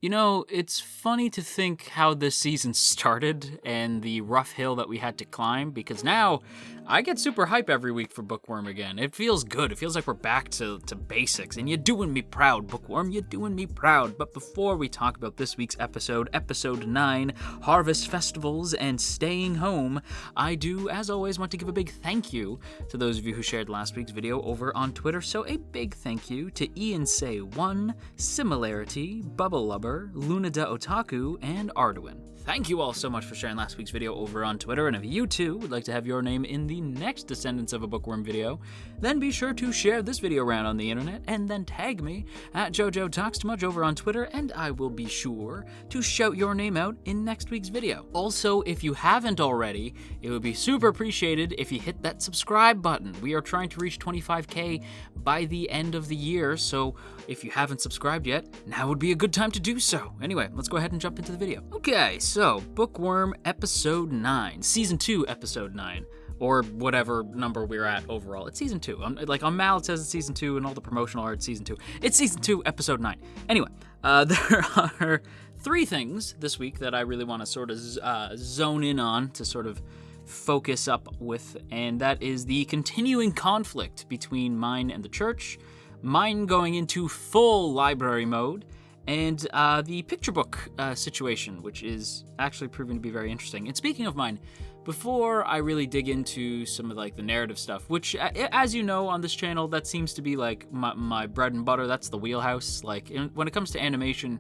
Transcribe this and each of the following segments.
You know, it's funny to think how this season started and the rough hill that we had to climb, because now I get super hype every week for Bookworm again. It feels good. It feels like we're back to basics, and you're doing me proud, Bookworm. You're doing me proud. But before we talk about this week's episode, episode 9, Harvest Festivals and Staying Home, I do, as always, want to give a big thank you to those of you who shared last week's video over on Twitter. So a big thank you to Ian Say 1, Similarity, Bubble Lubber, Lunada Otaku, and Arduin. Thank you all so much for sharing last week's video over on Twitter, and if you too would like to have your name in the next Descendants of a Bookworm video, then be sure to share this video around on the internet and then tag me at JoJo Talks Too Much over on Twitter, and I will be sure to shout your name out in next week's video. Also, if you haven't already, it would be super appreciated if you hit that subscribe button. We are trying to reach 25k by the end of the year, so if you haven't subscribed yet, now would be a good time to do so. Anyway, let's go ahead and jump into the video. Okay, so Bookworm Episode 9, Season 2, Episode 9, or whatever number we're at overall. It's Season 2. On Mal it says it's Season 2, and all the promotional art Season 2. It's Season 2, Episode 9. Anyway, there are 3 things this week that I really want to sort of zone in on to sort of focus up with, and that is the continuing conflict between Mine and the church, Mine going into full library mode, and the picture book situation, which is actually proving to be very interesting. And speaking of Mine, before I really dig into some of like the narrative stuff, which, as you know on this channel, that seems to be like my bread and butter. That's the wheelhouse. Like when it comes to animation,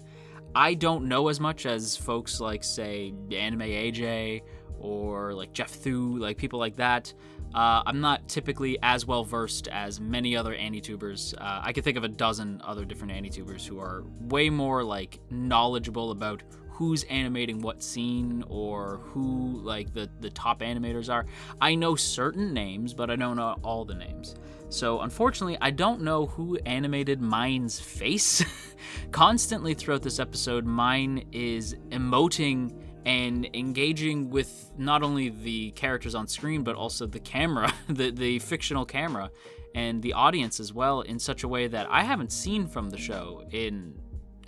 I don't know as much as folks like, say, Anime AJ or like Jeff Thu, like people like that. I'm not typically as well versed as many other AniTubers. I can think of a dozen other different AniTubers who are way more like knowledgeable about who's animating what scene or who like the top animators are. I know certain names, but I don't know all the names. So unfortunately, I don't know who animated Mine's face. Constantly throughout this episode, Mine is emoting and engaging with not only the characters on screen, but also the camera, the fictional camera, and the audience as well, in such a way that I haven't seen from the show in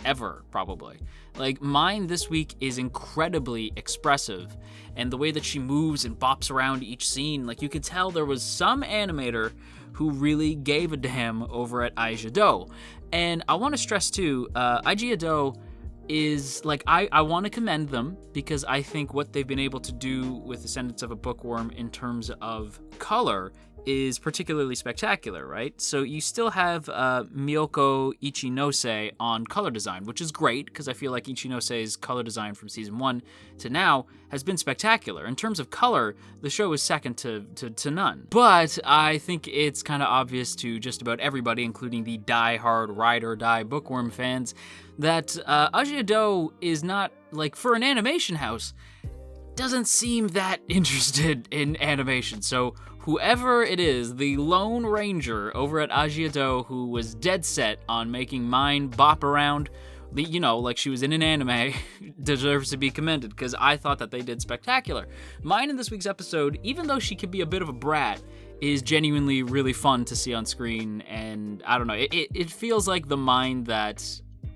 ever, probably. Like, Mine this week is incredibly expressive, and the way that she moves and bops around each scene, like, you could tell there was some animator who really gave a damn over at Aijado. And I want to stress too, Aijado is like, I want to commend them, because I think what they've been able to do with Descendants of a Bookworm in terms of color is particularly spectacular, right? So you still have Miyoko Ichinose on color design, which is great, because I feel like Ichinose's color design from season 1 to now has been spectacular. In terms of color, the show is second to none. But I think it's kind of obvious to just about everybody, including the die-hard ride or die Bookworm fans, that Aijado is not, like, for an animation house, doesn't seem that interested in animation. So whoever it is, the Lone Ranger over at Aijado, who was dead set on making Mine bop around, you know, like she was in an anime, deserves to be commended, because I thought that they did spectacular. Mine in this week's episode, even though she could be a bit of a brat, is genuinely really fun to see on screen, and I don't know, it feels like the Mine that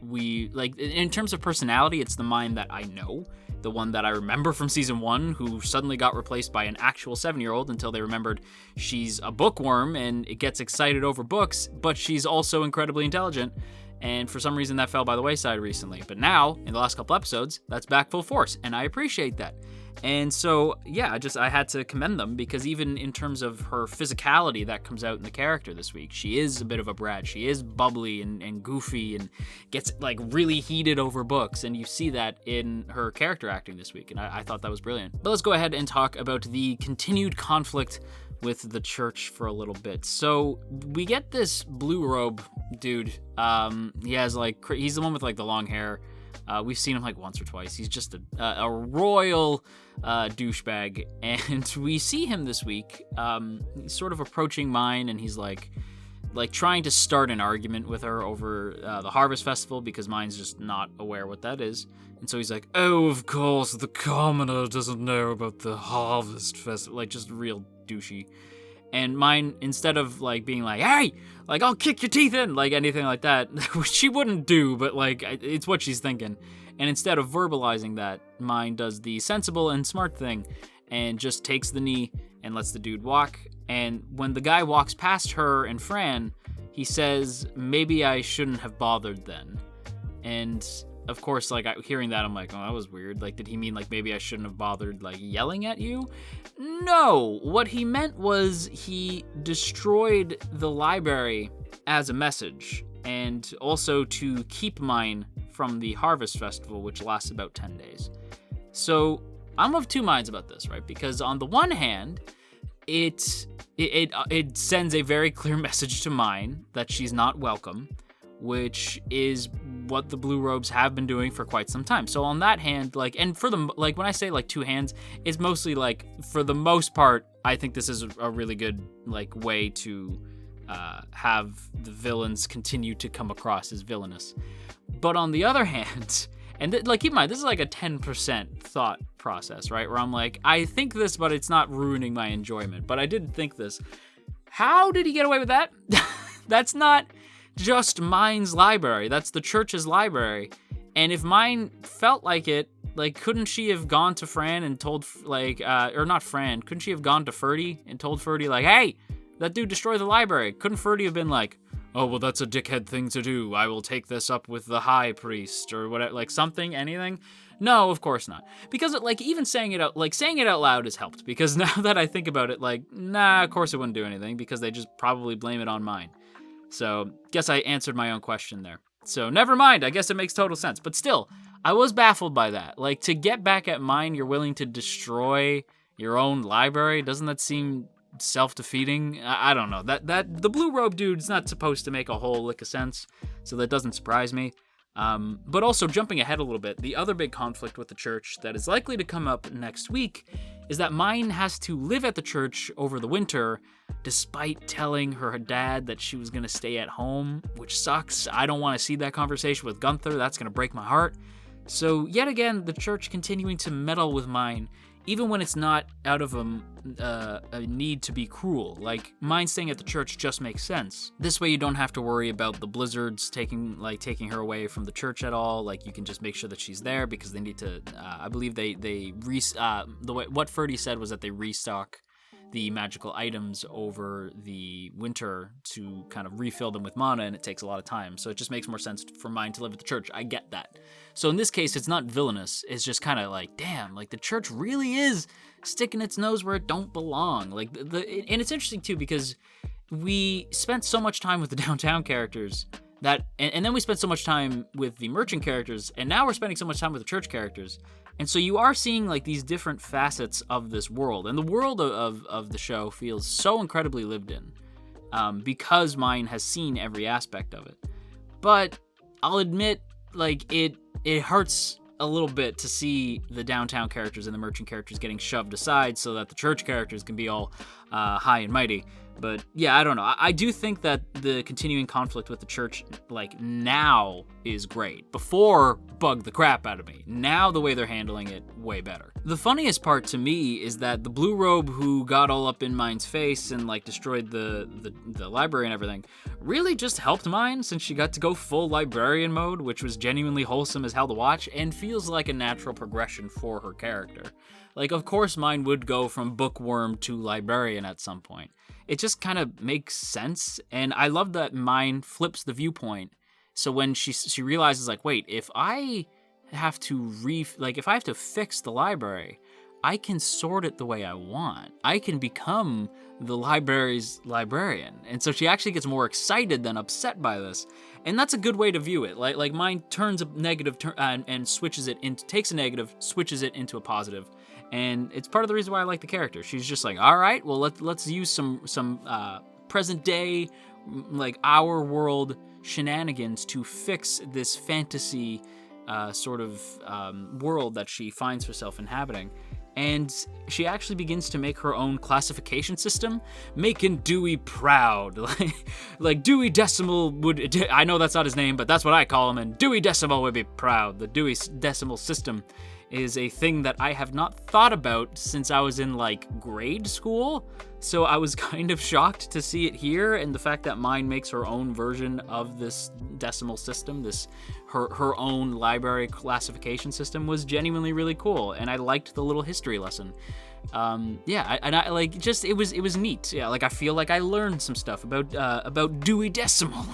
we, like, in terms of personality, it's the Mine that I know. The one that I remember from season 1, who suddenly got replaced by an actual 7-year-old until they remembered she's a bookworm and it gets excited over books, but she's also incredibly intelligent. And for some reason that fell by the wayside recently. But now, in the last couple episodes, that's back full force, and I appreciate that. And so, yeah, I had to commend them, because even in terms of her physicality that comes out in the character this week, she is a bit of a brat. She is bubbly and goofy and gets, like, really heated over books, and you see that in her character acting this week, and I thought that was brilliant. But let's go ahead and talk about the continued conflict with the church for a little bit. So we get this blue robe dude. He has, like, he's the one with, like, the long hair. We've seen him like once or twice. He's just a royal douchebag, and we see him this week. He's sort of approaching Mine, and he's like trying to start an argument with her over the Harvest Festival, because Mine's just not aware what that is. And so he's like, "Oh, of course, the commoner doesn't know about the Harvest Festival," like just real douchey. And mine, instead of like being like, hey, like I'll kick your teeth in, like anything like that, which she wouldn't do, but like it's what she's thinking. And instead of verbalizing that, mine does the sensible and smart thing and just takes the knee and lets the dude walk. And when the guy walks past her and Fran, he says, maybe I shouldn't have bothered then. And of course, like hearing that, I'm like, oh, that was weird. Like, did he mean like maybe I shouldn't have bothered like yelling at you? No, what he meant was he destroyed the library as a message, and also to keep mine from the Harvest Festival, which lasts about 10 days. So I'm of two minds about this, right? Because on the one hand, it sends a very clear message to mine that she's not welcome, which is what the Blue Robes have been doing for quite some time. So on that hand, like, and for the, like, when I say like two hands, it's mostly like, for the most part, I think this is a really good like way to have the villains continue to come across as villainous. But on the other hand, and like, keep in mind, this is like a 10% thought process, right? Where I'm like, I think this, but it's not ruining my enjoyment. But I did think this. How did he get away with that? That's not just mine's library. That's the church's library. And if mine felt like it, like, couldn't she have gone to Fran and told, like, or not Fran, couldn't she have gone to Ferdy and told Ferdy, like, hey, that dude destroyed the library? Couldn't Ferdy have been like, oh, well, that's a dickhead thing to do. I will take this up with the high priest or whatever, like something, anything? No, of course not. Because, like, even saying it out loud has helped. Because now that I think about it, like, nah, of course it wouldn't do anything because they just probably blame it on mine. So, guess I answered my own question there. So, never mind. I guess it makes total sense. But still, I was baffled by that. Like, to get back at mine, you're willing to destroy your own library? Doesn't that seem self-defeating? I don't know. That the Blue Robe dude's not supposed to make a whole lick of sense, so that doesn't surprise me. But also, jumping ahead a little bit, the other big conflict with the church that is likely to come up next week is that mine has to live at the church over the winter, despite telling her dad that she was going to stay at home, which sucks. I don't want to see that conversation with Gunther. That's going to break my heart. So, yet again, the church continuing to meddle with mine, even when it's not out of a need to be cruel. Like, mine staying at the church just makes sense. This way you don't have to worry about the blizzards taking her away from the church at all. Like, you can just make sure that she's there because they need to, I believe what Ferdy said was that they restock the magical items over the winter to kind of refill them with mana, and it takes a lot of time. So it just makes more sense for mine to live at the church. I get that. So in this case, it's not villainous. It's just kind of like, damn, like the church really is sticking its nose where it don't belong. Like and it's interesting too because we spent so much time with the downtown characters that, and then we spent so much time with the merchant characters, and now we're spending so much time with the church characters. And so you are seeing like these different facets of this world, and the world of the show feels so incredibly lived in because mine has seen every aspect of it. But I'll admit, like it hurts a little bit to see the downtown characters and the merchant characters getting shoved aside so that the church characters can be all high and mighty. But yeah, I don't know. I do think that the continuing conflict with the church, like, now is great. Before, bugged the crap out of me. Now the way they're handling it, way better. The funniest part to me is that the Blue Robe who got all up in mine's face and, like, destroyed the library and everything, really just helped mine since she got to go full librarian mode, which was genuinely wholesome as hell to watch and feels like a natural progression for her character. Like, of course mine would go from bookworm to librarian at some point. It just kind of makes sense, and I love that mine flips the viewpoint. So when she realizes, like, wait, if I have to fix the library, I can sort it the way I want. I can become the library's librarian. And so she actually gets more excited than upset by this. And that's a good way to view it. Like mine turns a negative and switches it into, takes a negative, switches it into a positive. And it's part of the reason why I like the character. She's just like, all right, well, let's use some present day, like our world shenanigans to fix this fantasy sort of world that she finds herself inhabiting. And she actually begins to make her own classification system, making Dewey proud. Like Dewey Decimal would, I know that's not his name, but that's what I call him, and Dewey Decimal would be proud. The Dewey Decimal system is a thing that I have not thought about since I was in, like, grade school. So I was kind of shocked to see it here, and the fact that Mind makes her own version of this decimal system, her own library classification system, was genuinely really cool, and I liked the little history lesson. I like, just it was neat. Yeah, like I feel like I learned some stuff about Dewey Decimal.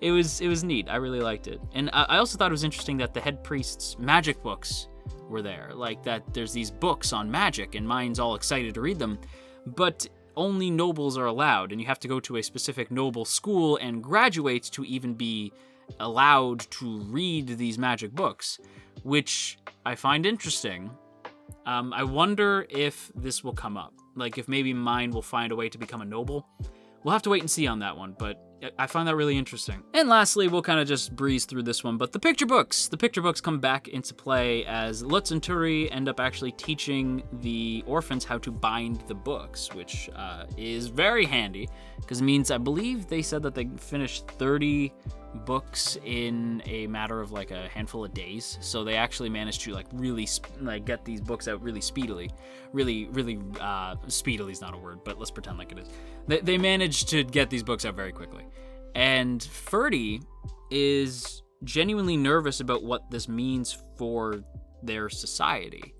It was neat. I really liked it, and I also thought it was interesting that the head priest's magic books were there. Like that, there's these books on magic, and Mind's all excited to read them, but only nobles are allowed, and you have to go to a specific noble school and graduate to even be allowed to read these magic books, which I find interesting. I wonder if this will come up. Like, if maybe Mind will find a way to become a noble. We'll have to wait and see on that one, but I find that really interesting. And lastly, we'll kind of just breeze through this one, but the picture books. The picture books come back into play as Lutz and Turi end up actually teaching the orphans how to bind the books, which is very handy, because it means, I believe they said that they finished 30 books in a matter of like a handful of days. So they actually managed to like really get these books out really speedily. Really speedily is not a word, but let's pretend like it is. They managed to get these books out very quickly. And Ferdy is genuinely nervous about what this means for their society.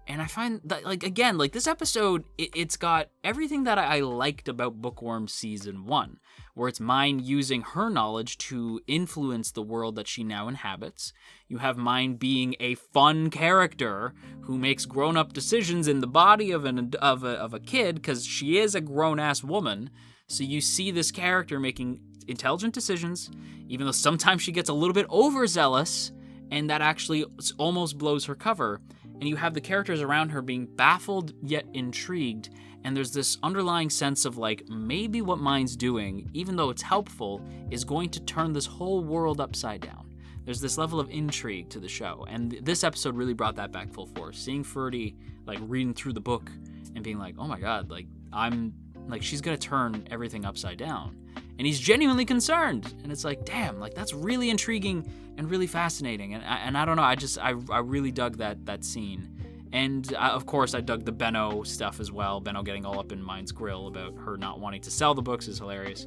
And I find that, like, again, like this episode, it's got everything that I liked about Bookworm Season 1, where it's Mind using her knowledge to influence the world that she now inhabits. You have Mind being a fun character who makes grown-up decisions in the body of a kid, because she is a grown-ass woman. So you see this character making intelligent decisions, even though sometimes she gets a little bit overzealous, and that actually almost blows her cover. And you have the characters around her being baffled yet intrigued, and there's this underlying sense of like, maybe what Mind's doing, even though it's helpful, is going to turn this whole world upside down. There's this level of intrigue to the show, and this episode really brought that back full force. Seeing Ferdy like reading through the book and being like, oh my god, like she's gonna turn everything upside down. And he's genuinely concerned, and it's like, damn, like that's really intriguing and really fascinating. And I don't know, I really dug that scene. And of course, I dug the Benno stuff as well. Benno getting all up in Mind's grill about her not wanting to sell the books is hilarious.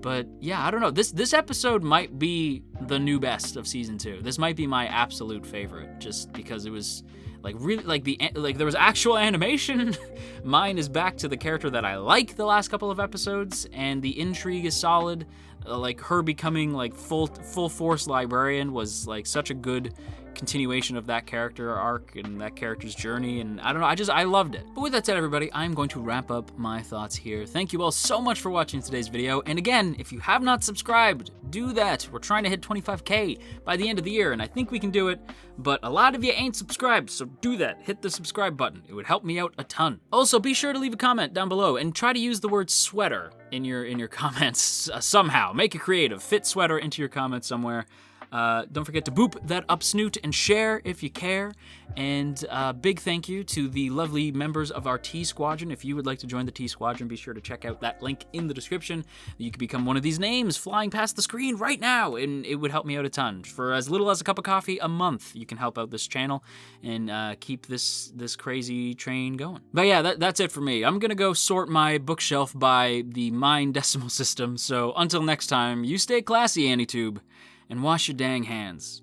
But yeah, I don't know. This episode might be the new best of season 2. This might be my absolute favorite, just because it was like really like there was actual animation. Mine is back to the character that I like the last couple of episodes, and the intrigue is solid. Like her becoming like full force librarian was like such a good continuation of that character arc and that character's journey, and I don't know, I loved it. But with that said, everybody, I'm going to wrap up my thoughts here. Thank you all so much for watching today's video, and again, if you have not subscribed, do that. We're trying to hit 25K by the end of the year, and I think we can do it, but a lot of you ain't subscribed, so do that. Hit the subscribe button. It would help me out a ton. Also, be sure to leave a comment down below, and try to use the word sweater in your comments somehow. Make it creative. Fit sweater into your comments somewhere. Don't forget to boop that up snoot and share if you care. And big thank you to the lovely members of our T Squadron. If you would like to join the T Squadron, be sure to check out that link in the description. You could become one of these names flying past the screen right now, and it would help me out a ton. For as little as a cup of coffee a month, you can help out this channel and keep this crazy train going. But yeah, that's it for me. I'm gonna go sort my bookshelf by the Mind decimal system. So until next time, you stay classy, AniTube, and wash your dang hands.